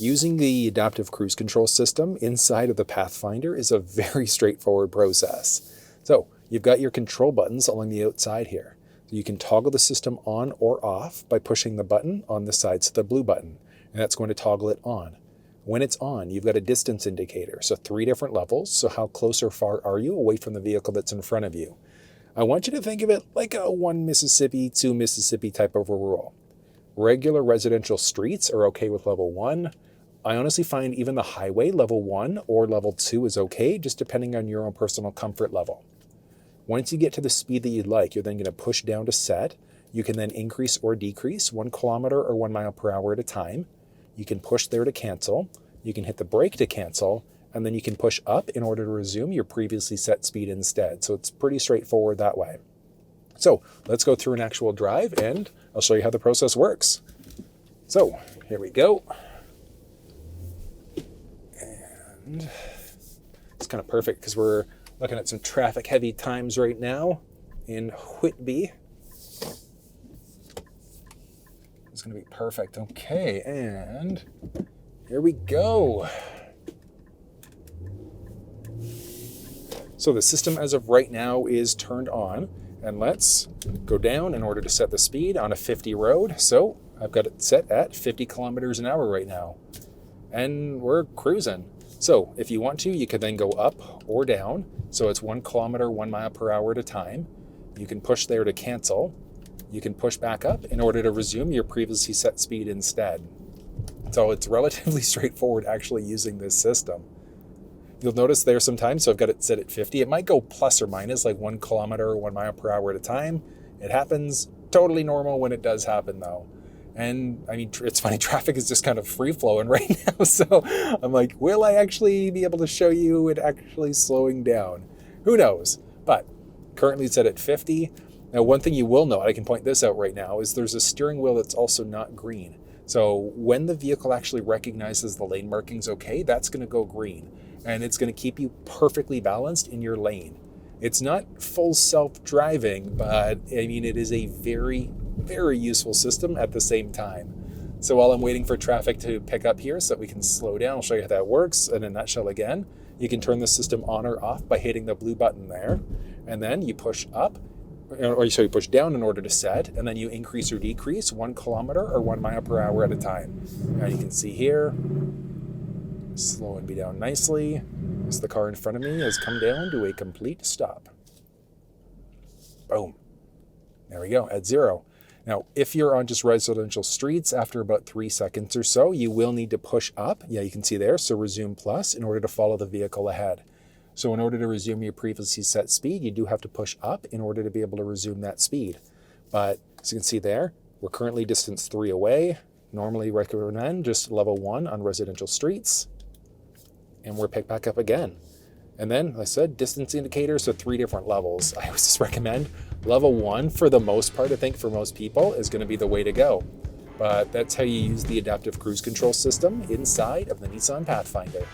Using the adaptive cruise control system inside of the Pathfinder is a very straightforward process. So you've got your control buttons along the outside here. You can toggle the system on or off by pushing the button on the sides of the blue button, and that's going to toggle it on. When it's on, you've got a distance indicator, so 3 different levels. So how close or far are you away from the vehicle that's in front of you? I want you to think of it like a 1 Mississippi, 2 Mississippi type of a rule. Regular residential streets are okay with level 1. I honestly find even the highway level 1 or level 2 is okay, just depending on your own personal comfort level. Once you get to the speed that you'd like, you're then going to push down to set. You can then increase or decrease 1 kilometer or 1 mile per hour at a time. You can push there to cancel. You can hit the brake to cancel, and then you can push up in order to resume your previously set speed instead. So it's pretty straightforward that way. So let's go through an actual drive, and I'll show you how the process works. So here we go. And it's kind of perfect because we're looking at some traffic heavy times right now in Whitby. It's going to be perfect. Okay, and here we go. So the system as of right now is turned on, and let's go down in order to set the speed on a 50 road. So I've got it set at 50 kilometers an hour right now, and we're cruising. So if you want to, you could then go up or down. So it's 1 kilometer, 1 mile per hour at a time. You can push there to cancel. You can push back up in order to resume your previously set speed instead. So it's relatively straightforward actually using this system. You'll notice there sometimes, so I've got it set at 50. It might go plus or minus like 1 kilometer, 1 mile per hour at a time. It happens totally normal when it does happen though. And I mean, it's funny, traffic is just kind of free flowing right now. So I'm like, will I actually be able to show you it actually slowing down? Who knows? But currently it's set at 50. Now, one thing you will note, I can point this out right now, is there's a steering wheel that's also not green. So when the vehicle actually recognizes the lane markings okay, that's going to go green. And it's going to keep you perfectly balanced in your lane. It's not full self-driving, but I mean, it is a very, very useful system at the same time. So while I'm waiting for traffic to pick up here so that we can slow down, I'll show you how that works in a nutshell again. You can turn the system on or off by hitting the blue button there. And then you push up, or you push down in order to set, and then you increase or decrease 1 kilometer or 1 mile per hour at a time. Now you can see here, slowing me down nicely as the car in front of me has come down to a complete stop. Boom. There we go, at 0. Now, if you're on just residential streets, after about 3 seconds or so, you will need to push up. Yeah, you can see there, so resume plus in order to follow the vehicle ahead. So in order to resume your previously set speed, you do have to push up in order to be able to resume that speed. But as you can see there, we're currently distance 3 away. Normally recommend just level 1 on residential streets. And we're picked back up again. And then, like I said, distance indicators, so 3 different levels. I always just recommend level 1 for the most part, I think for most people, is going to be the way to go. But that's how you use the adaptive cruise control system inside of the Nissan Pathfinder.